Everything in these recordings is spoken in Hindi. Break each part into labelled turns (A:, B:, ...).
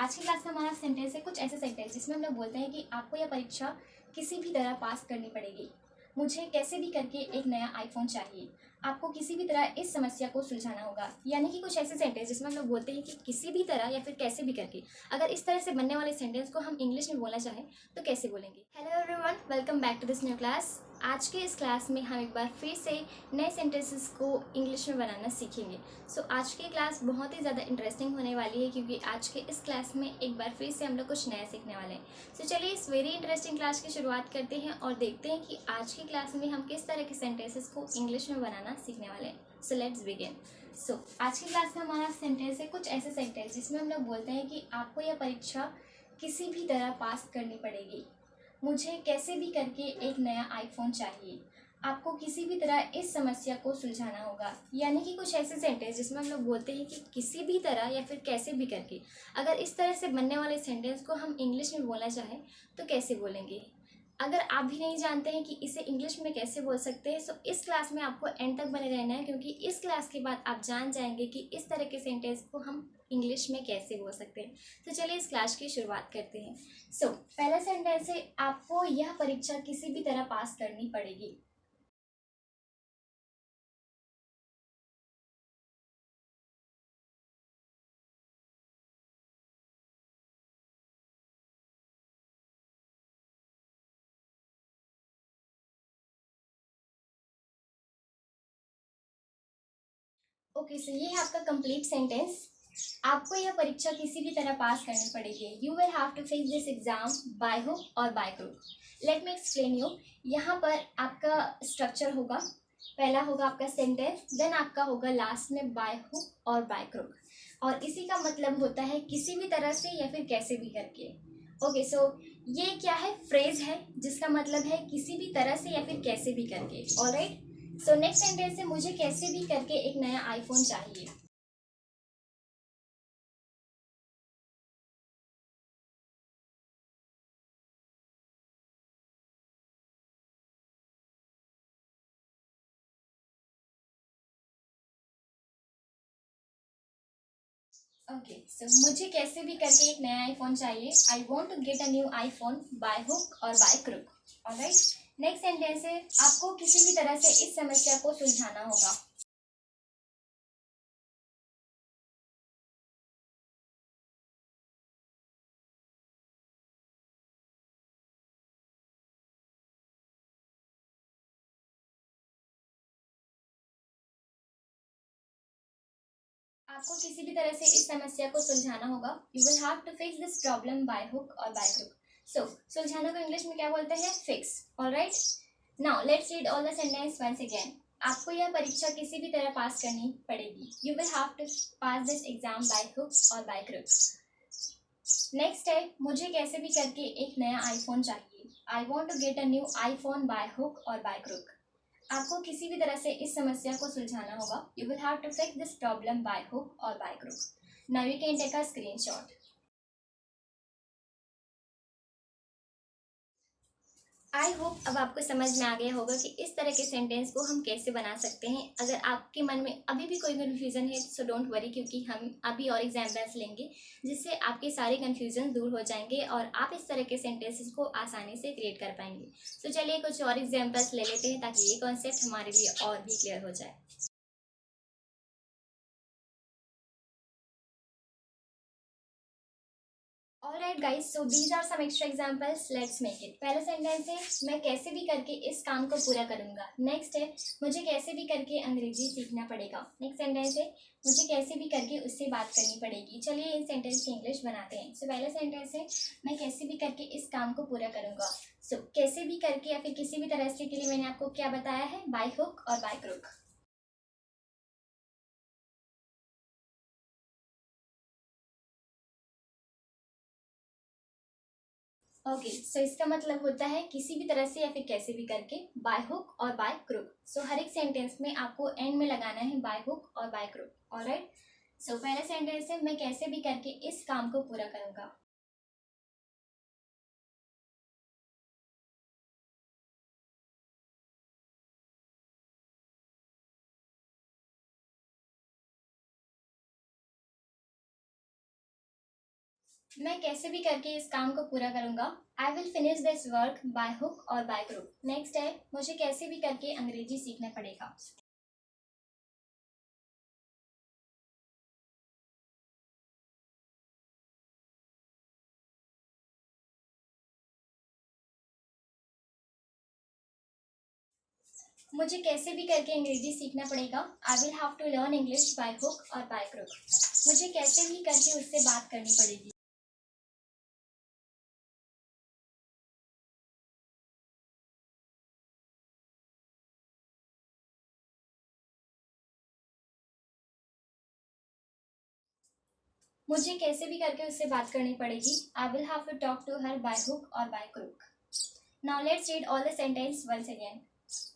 A: आज की क्लास में हमारा सेंटेंस है कुछ ऐसे सेंटेंस जिसमें हम लोग बोलते हैं कि आपको यह परीक्षा किसी भी तरह पास करनी पड़ेगी। मुझे कैसे भी करके एक नया आईफोन चाहिए। आपको किसी भी तरह इस समस्या को सुलझाना होगा। यानी कि कुछ ऐसे सेंटेंस जिसमें हम लोग बोलते हैं कि किसी भी तरह या फिर कैसे भी करके। अगर इस तरह से बनने वाले सेंटेंस को हम इंग्लिश में बोलना चाहें तो कैसे बोलेंगे। Hello everyone, welcome back to this new class. आज के इस क्लास में हम एक बार फिर से नए सेंटेंसेस को इंग्लिश में बनाना सीखेंगे। आज की क्लास बहुत ही ज़्यादा इंटरेस्टिंग होने वाली है क्योंकि आज के इस क्लास में एक बार फिर से हम लोग कुछ नया सीखने वाले हैं। चलिए इस वेरी इंटरेस्टिंग क्लास की शुरुआत करते हैं और देखते हैं कि आज की क्लास में हम किस तरह के सेंटेंसेस को इंग्लिश में बनाना सीखने वाले हैं। So let's begin. आज की क्लास में हमारा सेंटेंस है कुछ ऐसे सेंटेंस जिसमें हम लोग बोलते हैं कि आपको यह परीक्षा किसी भी तरह पास करनी पड़ेगी। मुझे कैसे भी करके एक नया आईफोन चाहिए। आपको किसी भी तरह इस समस्या को सुलझाना होगा। यानी कि कुछ ऐसे सेंटेंस जिसमें हम लोग बोलते हैं कि किसी भी तरह या फिर कैसे भी करके। अगर इस तरह से बनने वाले सेंटेंस को हम इंग्लिश में बोलना चाहें तो कैसे बोलेंगे। अगर आप भी नहीं जानते हैं कि इसे इंग्लिश में कैसे बोल सकते हैं तो इस क्लास में आपको एंड तक बने रहना है क्योंकि इस क्लास के बाद आप जान जाएंगे कि इस तरह के सेंटेंस को हम इंग्लिश में कैसे बोल सकते हैं। तो चलिए इस क्लास की शुरुआत करते हैं। पहला सेंटेंस है आपको यह परीक्षा किसी भी तरह पास करनी पड़ेगी। ओके, सो ये है आपका कंप्लीट सेंटेंस। आपको यह परीक्षा किसी भी तरह पास करनी पड़ेगी। You will have to face this exam by hook और by crook. Let me explain you. यहाँ पर आपका स्ट्रक्चर होगा, पहला होगा आपका सेंटेंस, देन आपका होगा लास्ट में बाय हुक और बाय क्रुक। और इसी का मतलब होता है किसी भी तरह से या फिर कैसे भी करके। ओके, सो ये क्या है, फ्रेज है जिसका मतलब है किसी भी तरह से या फिर कैसे भी करके। ऑलराइट, सो नेक्स्ट सेंटेंस है मुझे कैसे भी करके एक नया आईफोन चाहिए। ओके, सो मुझे कैसे भी करके एक नया आईफोन चाहिए। I want to get a new iPhone by hook और by crook. Alright, next sentence है आपको किसी भी तरह से इस समस्या को सुलझाना होगा। आपको किसी भी तरह से इस समस्या को सुलझाना होगा। You will have to fix this problem by hook और बाय क्रुक। सुलझाना को इंग्लिश में क्या बोलते हैं, fix. Alright, now let's read all the sentence once again. आपको यह परीक्षा किसी भी तरह पास करनी पड़ेगी। You will have to pass this exam by hook और बाय क्रुक। नेक्स्ट है मुझे कैसे भी करके एक नया आईफोन चाहिए। I want to get a new iPhone by hook और बाय क्रुक। आपको किसी भी तरह से इस समस्या को सुलझाना होगा। You will have to fix this problem by hook और by crook. Now you can take a screenshot. I hope अब आपको समझ में आ गया होगा कि इस तरह के सेंटेंस को हम कैसे बना सकते हैं। अगर आपके मन में अभी भी कोई कन्फ्यूजन है सो डोंट वरी, क्योंकि हम अभी और एग्जाम्पल्स लेंगे जिससे आपके सारे कन्फ्यूजन दूर हो जाएंगे और आप इस तरह के सेंटेंसेस को आसानी से क्रिएट कर पाएंगे। चलिए कुछ और एग्जाम्पल्स ले लेते हैं ताकि ये कॉन्सेप्ट हमारे लिए और भी क्लियर हो जाए। Alright guys, so these are some extra examples, let's make it. पहला सेंटेंस है मैं कैसे भी करके इस काम को पूरा करूंगा। नेक्स्ट है मुझे कैसे भी करके अंग्रेजी सीखना पड़ेगा। नेक्स्ट सेंटेंस है मुझे कैसे भी करके उससे बात करनी पड़ेगी। चलिए इन सेंटेंस की इंग्लिश बनाते हैं। पहला सेंटेंस है मैं कैसे भी करके इस काम को पूरा करूंगा। कैसे भी करके या फिर किसी भी तरह से के लिए मैंने आपको क्या बताया है, बाय हुक और बाय क्रुक। ओके, सो इसका मतलब होता है किसी भी तरह से या फिर कैसे भी करके, बाय हुक और बाय क्रुक। हर एक सेंटेंस में आपको एंड में लगाना है बाय हुक और बाय क्रुक। ऑलराइट, पहला सेंटेंस है मैं कैसे भी करके इस काम को पूरा करूंगा। मैं कैसे भी करके इस काम को पूरा करूंगा। I will finish this work by hook और बाय क्रूक। नेक्स्ट है, मुझे कैसे भी करके अंग्रेजी सीखना पड़ेगा। मुझे कैसे भी करके अंग्रेजी सीखना पड़ेगा। I will have to learn English by hook और बाय क्रूक। मुझे कैसे भी करके उससे बात करनी पड़ेगी। मुझे कैसे भी करके उससे बात करनी पड़ेगी। I will have to talk to her by hook और by crook. Now let's read all the sentence once again.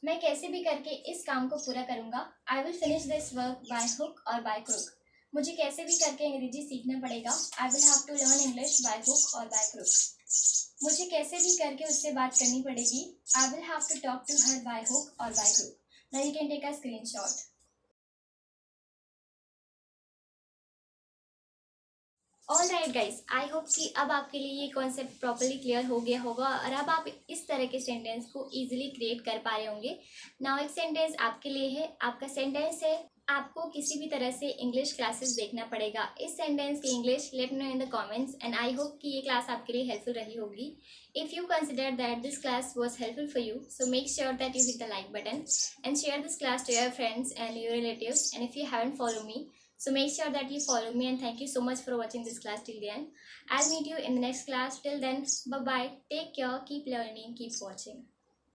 A: मैं कैसे भी करके इस काम को पूरा करूंगा। I will finish this work by hook और बाय क्रूक। मुझे कैसे भी करके अंग्रेजी सीखना पड़ेगा। I will have to learn English by hook और बाय क्रूक। मुझे कैसे भी करके उससे बात करनी पड़ेगी। I will have to talk to her by hook और by crook. Now you can take a screenshot. All right guys, I hope कि अब आपके लिए ये कॉन्सेप्ट प्रॉपरली क्लियर हो गया होगा और अब आप इस तरह के सेंटेंस को इजीली क्रिएट कर पा रहे होंगे। नाउ एक सेंटेंस आपके लिए है। आपका सेंटेंस है, आपको किसी भी तरह से इंग्लिश क्लासेस देखना पड़ेगा। इस सेंटेंस की English let me know in the comments and I hope कि ये क्लास आपके लिए हेल्पफुल रही होगी। If you consider that this class was helpful for you, so make sure that you hit the like button and share this class to your friends and your relatives. And if you haven't followed me, so make sure that you follow me, and thank you so much for watching this class till the end. I'll meet you in the next class. Till then, bye bye. Take care. Keep learning. Keep watching.